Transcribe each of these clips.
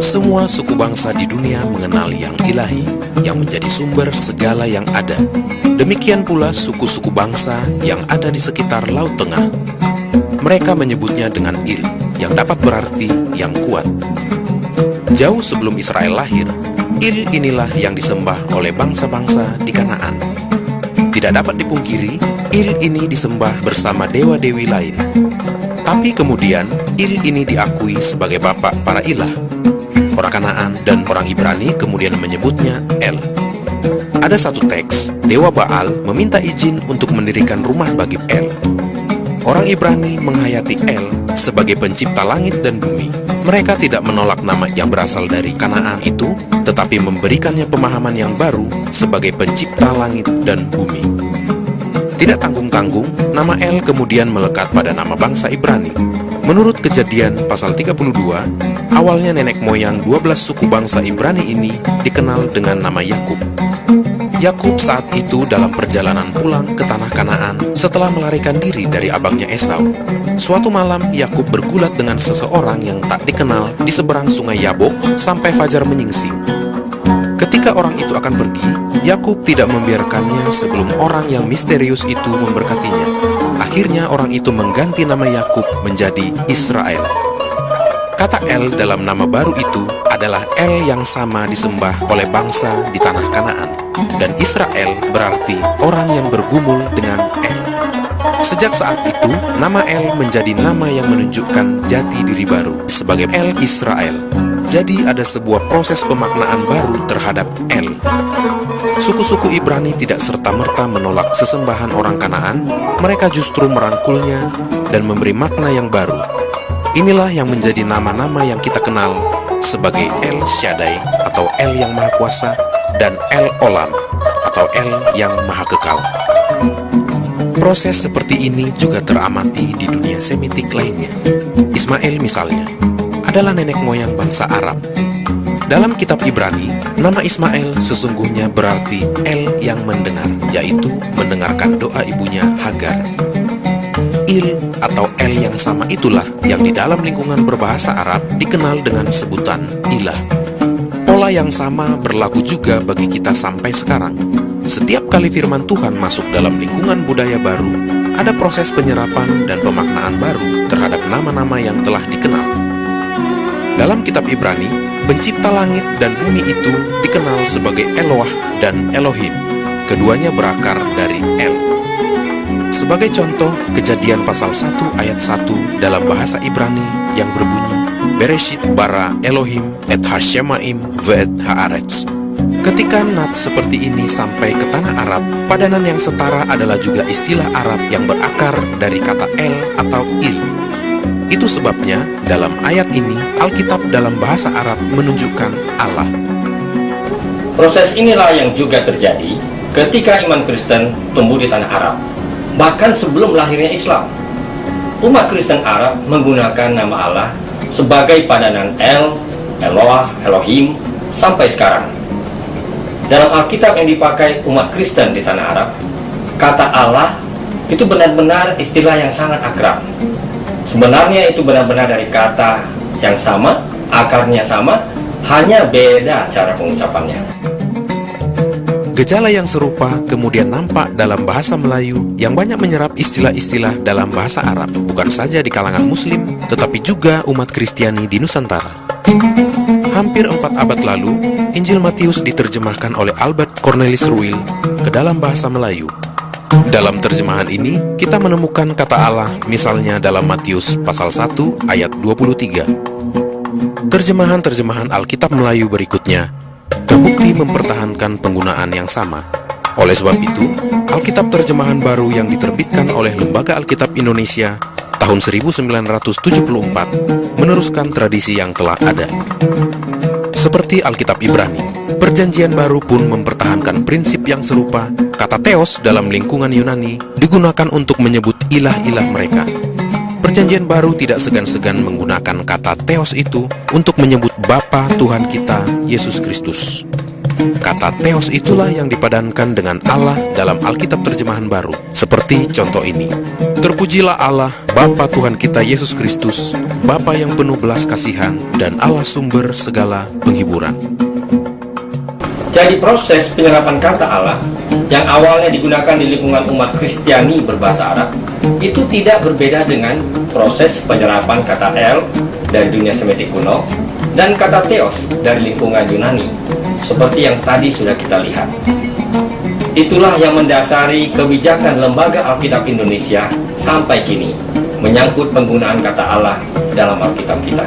Semua suku bangsa di dunia mengenal yang ilahi, yang menjadi sumber segala yang ada. Demikian pula suku-suku bangsa yang ada di sekitar Laut Tengah. Mereka menyebutnya dengan Il, yang dapat berarti yang kuat. Jauh sebelum Israel lahir, Il inilah yang disembah oleh bangsa-bangsa di Kanaan. Tidak dapat dipungkiri, Il ini disembah bersama dewa-dewi lain. Tapi kemudian, Il ini diakui sebagai bapak para ilah. Orang Kanaan dan orang Ibrani kemudian menyebutnya El. Ada satu teks, Dewa Baal meminta izin untuk mendirikan rumah bagi El. Orang Ibrani menghayati El sebagai pencipta langit dan bumi. Mereka tidak menolak nama yang berasal dari Kanaan itu, tetapi memberikannya pemahaman yang baru sebagai pencipta langit dan bumi. Tidak tanggung-tanggung, nama El kemudian melekat pada nama bangsa Ibrani. Menurut Kejadian pasal 32, awalnya nenek moyang 12 suku bangsa Ibrani ini dikenal dengan nama Yakub. Yakub saat itu dalam perjalanan pulang ke tanah Kanaan setelah melarikan diri dari abangnya Esau. Suatu malam Yakub bergulat dengan seseorang yang tak dikenal di seberang sungai Yabok sampai fajar menyingsing. Ketika orang itu akan pergi, Yakub tidak membiarkannya sebelum orang yang misterius itu memberkatinya. Akhirnya orang itu mengganti nama Yakub menjadi Israel. Kata El dalam nama baru itu adalah El yang sama disembah oleh bangsa di tanah Kanaan. Dan Israel berarti orang yang bergumul dengan El. Sejak saat itu, nama El menjadi nama yang menunjukkan jati diri baru sebagai El Israel. Jadi ada sebuah proses pemaknaan baru terhadap El. Suku-suku Ibrani tidak serta-merta menolak sesembahan orang Kanaan, mereka justru merangkulnya dan memberi makna yang baru. Inilah yang menjadi nama-nama yang kita kenal sebagai El Shaddai atau El yang Maha Kuasa dan El Olam atau El yang Maha Kekal. Proses seperti ini juga teramati di dunia Semitik lainnya. Ismail misalnya adalah nenek moyang bangsa Arab. Dalam kitab Ibrani, nama Ismail sesungguhnya berarti El yang mendengar, yaitu mendengarkan doa ibunya Hagar. Il atau El yang sama itulah yang di dalam lingkungan berbahasa Arab dikenal dengan sebutan ilah. Pola yang sama berlaku juga bagi kita sampai sekarang. Setiap kali firman Tuhan masuk dalam lingkungan budaya baru, ada proses penyerapan dan pemaknaan baru terhadap nama-nama yang telah dikenal. Dalam kitab Ibrani, pencipta langit dan bumi itu dikenal sebagai Eloah dan Elohim. Keduanya berakar dari El. Sebagai contoh, Kejadian pasal 1 ayat 1 dalam bahasa Ibrani yang berbunyi, Bereshit bara Elohim et ha-shemaim ve'et haaretz. Ketika nat seperti ini sampai ke tanah Arab, padanan yang setara adalah juga istilah Arab yang berakar dari kata El atau Il. Itu sebabnya dalam ayat ini Alkitab dalam bahasa Arab menunjukkan Allah. Proses inilah yang juga terjadi ketika iman Kristen tumbuh di tanah Arab. Bahkan sebelum lahirnya Islam, umat Kristen Arab menggunakan nama Allah sebagai padanan El, Eloah, Elohim sampai sekarang. Dalam Alkitab yang dipakai umat Kristen di tanah Arab, kata Allah itu benar-benar istilah yang sangat akrab. Sebenarnya itu benar-benar dari kata yang sama, akarnya sama, hanya beda cara pengucapannya. Gejala yang serupa kemudian nampak dalam bahasa Melayu yang banyak menyerap istilah-istilah dalam bahasa Arab, bukan saja di kalangan Muslim, tetapi juga umat Kristiani di Nusantara. Hampir 4 abad lalu, Injil Matius diterjemahkan oleh Albert Cornelis Ruil ke dalam bahasa Melayu. Dalam terjemahan ini, kita menemukan kata Allah misalnya dalam Matius pasal 1 ayat 23. Terjemahan-terjemahan Alkitab Melayu berikutnya terbukti mempertahankan penggunaan yang sama. Oleh sebab itu, Alkitab terjemahan baru yang diterbitkan oleh Lembaga Alkitab Indonesia tahun 1974 meneruskan tradisi yang telah ada. Seperti Alkitab Ibrani, Perjanjian Baru pun mempertahankan prinsip yang serupa. Kata Theos dalam lingkungan Yunani digunakan untuk menyebut ilah-ilah mereka. Perjanjian Baru tidak segan-segan menggunakan kata Theos itu untuk menyebut Bapa Tuhan kita, Yesus Kristus. Kata Theos itulah yang dipadankan dengan Allah dalam Alkitab terjemahan baru, seperti contoh ini. Terpujilah Allah, Bapa Tuhan kita Yesus Kristus, Bapa yang penuh belas kasihan dan Allah sumber segala penghiburan. Jadi proses penyerapan kata Allah yang awalnya digunakan di lingkungan umat Kristiani berbahasa Arab itu tidak berbeda dengan proses penyerapan kata El dari dunia Semitik kuno dan kata Theos dari lingkungan Yunani, seperti yang tadi sudah kita lihat. Itulah yang mendasari kebijakan Lembaga Alkitab Indonesia sampai kini menyangkut penggunaan kata Allah dalam Alkitab kita.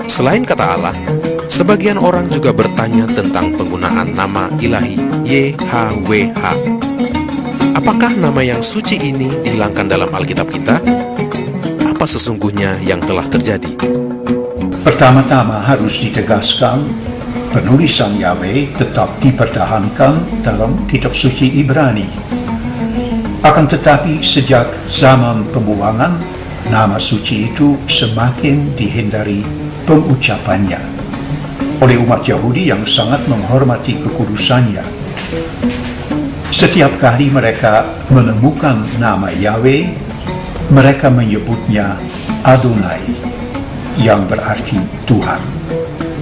Selain kata Allah, sebagian orang juga bertanya tentang penggunaan nama ilahi YHWH. Apakah nama yang suci ini dihilangkan dalam Alkitab kita? Apa sesungguhnya yang telah terjadi? Pertama-tama harus ditegaskan, penulisan Yahweh tetap dipertahankan dalam kitab suci Ibrani. Akan tetapi sejak zaman pembuangan, nama suci itu semakin dihindari pengucapannya oleh umat Yahudi yang sangat menghormati kekudusannya. Setiap kali mereka menemukan nama Yahweh, mereka menyebutnya Adonai, yang berarti Tuhan.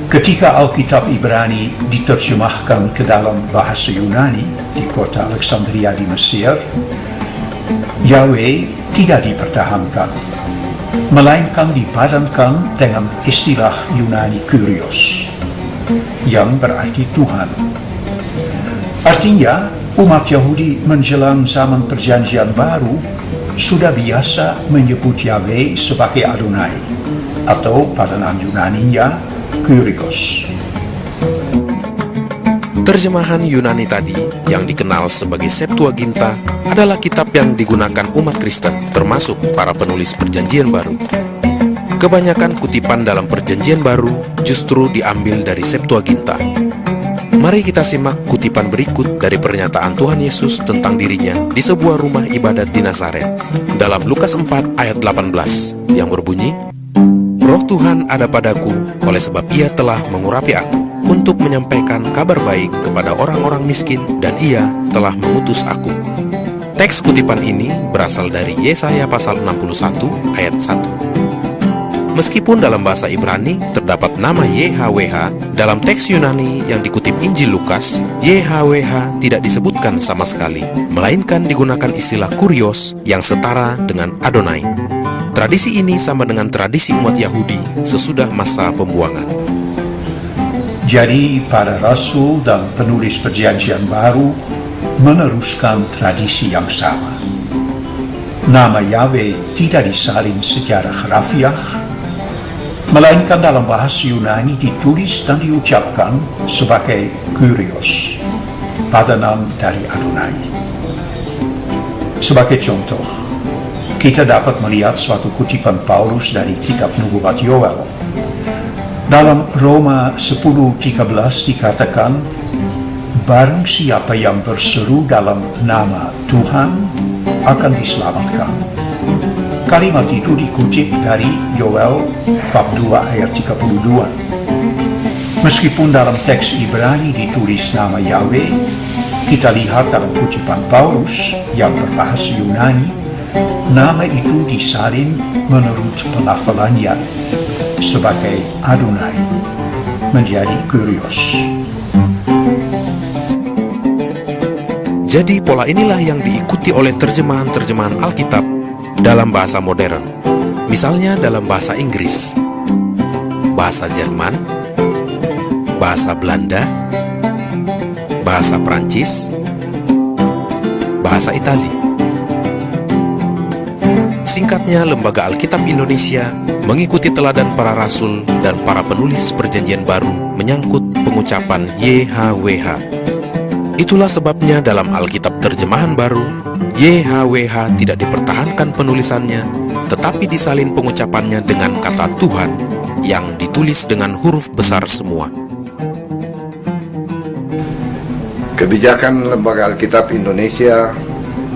Ketika Alkitab Ibrani diterjemahkan ke dalam bahasa Yunani di kota Alexandria di Mesir, Yahweh tidak dipertahankan, melainkan dipadankan dengan istilah Yunani Kyrios, yang berarti Tuhan. Artinya, umat Yahudi menjelang zaman Perjanjian Baru sudah biasa menyebut Yahweh sebagai Adonai, atau padanan Yunaninya Kyrios. Terjemahan Yunani tadi yang dikenal sebagai Septuaginta adalah kitab yang digunakan umat Kristen, termasuk para penulis Perjanjian Baru. Kebanyakan kutipan dalam Perjanjian Baru justru diambil dari Septuaginta. Mari kita simak kutipan berikut dari pernyataan Tuhan Yesus tentang dirinya di sebuah rumah ibadat di Nazaret, dalam Lukas 4 ayat 18, yang berbunyi, "Roh Tuhan ada padaku, oleh sebab Ia telah mengurapi aku untuk menyampaikan kabar baik kepada orang-orang miskin, dan Ia telah mengutus aku." Teks kutipan ini berasal dari Yesaya pasal 61 ayat 1. Meskipun dalam bahasa Ibrani terdapat nama YHWH, dalam teks Yunani yang dikutip Injil Lukas, YHWH tidak disebutkan sama sekali, melainkan digunakan istilah Kyrios yang setara dengan Adonai. Tradisi ini sama dengan tradisi umat Yahudi sesudah masa pembuangan. Jadi para rasul dan penulis Perjanjian Baru meneruskan tradisi yang sama. Nama Yahweh tidak disalin secara harafiah, melainkan dalam bahasa Yunani ditulis dan diucapkan sebagai Kyrios, padanan dari Adonai. Sebagai contoh, kita dapat melihat suatu kutipan Paulus dari kitab Nubuat Yoel. Dalam Roma 10:13 dikatakan, "Barang siapa yang berseru dalam nama Tuhan akan diselamatkan." Kalimat itu dikutip dari Yoel bab 2 ayat 32. Meskipun dalam teks Ibrani ditulis nama Yahweh, kita lihat dalam kutipan Paulus yang berbahasa Yunani, nama itu disalin menurut pelafalannya sebagai Adonai, menjadi Kyrios. Jadi pola inilah yang diikuti oleh terjemahan-terjemahan Alkitab dalam bahasa modern, misalnya dalam bahasa Inggris, bahasa Jerman, bahasa Belanda, bahasa Prancis, bahasa Itali. Singkatnya, Lembaga Alkitab Indonesia mengikuti teladan para rasul dan para penulis Perjanjian Baru menyangkut pengucapan YHWH. Itulah sebabnya dalam Alkitab Terjemahan Baru, YHWH tidak dipertahankan penulisannya, tetapi disalin pengucapannya dengan kata Tuhan yang ditulis dengan huruf besar semua. Kebijakan Lembaga Alkitab Indonesia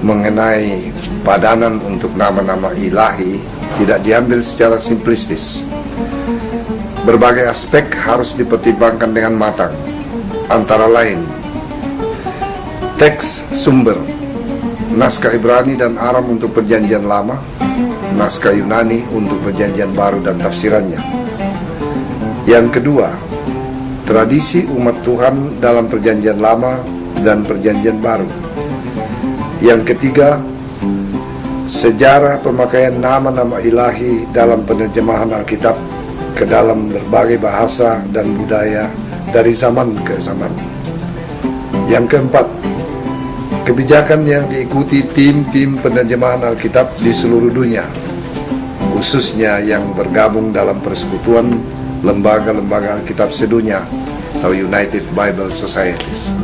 mengenai padanan untuk nama-nama ilahi tidak diambil secara simplistis. Berbagai aspek harus dipertimbangkan dengan matang, antara lain teks sumber naskah Ibrani dan Aram untuk Perjanjian Lama, naskah Yunani untuk Perjanjian Baru dan tafsirannya. Yang kedua, tradisi umat Tuhan dalam Perjanjian Lama dan Perjanjian Baru. Yang ketiga, sejarah pemakaian nama-nama ilahi dalam penerjemahan Alkitab ke dalam berbagai bahasa dan budaya dari zaman ke zaman. Yang keempat, kebijakan yang diikuti tim-tim penerjemahan Alkitab di seluruh dunia, khususnya yang bergabung dalam persekutuan lembaga-lembaga Alkitab sedunia atau United Bible Societies.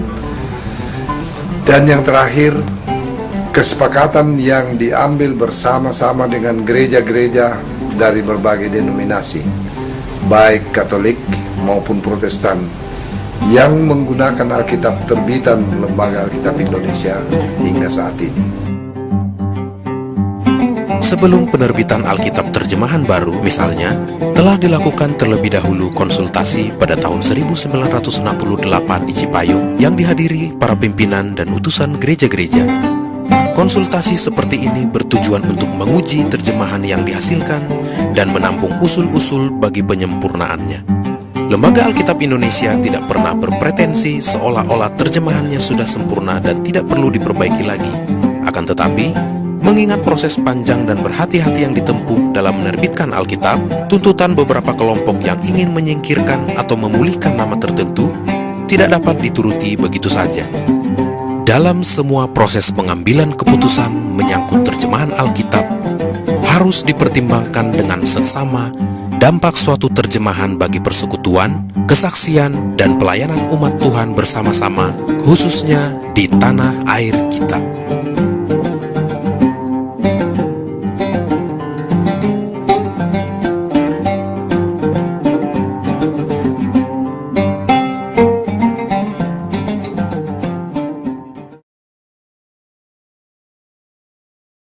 Dan yang terakhir, kesepakatan yang diambil bersama-sama dengan gereja-gereja dari berbagai denominasi, baik Katolik maupun Protestan, yang menggunakan Alkitab terbitan Lembaga Alkitab Indonesia hingga saat ini. Sebelum penerbitan Alkitab terjemahan baru, misalnya, telah dilakukan terlebih dahulu konsultasi pada tahun 1968 di Cipayung yang dihadiri para pimpinan dan utusan gereja-gereja. Konsultasi seperti ini bertujuan untuk menguji terjemahan yang dihasilkan dan menampung usul-usul bagi penyempurnaannya. Lembaga Alkitab Indonesia tidak pernah berpretensi seolah-olah terjemahannya sudah sempurna dan tidak perlu diperbaiki lagi. Akan tetapi, mengingat proses panjang dan berhati-hati yang ditempuh dalam menerbitkan Alkitab, tuntutan beberapa kelompok yang ingin menyingkirkan atau memulihkan nama tertentu tidak dapat dituruti begitu saja. Dalam semua proses pengambilan keputusan menyangkut terjemahan Alkitab, harus dipertimbangkan dengan seksama dampak suatu terjemahan bagi persekutuan, kesaksian, dan pelayanan umat Tuhan bersama-sama, khususnya di tanah air kita.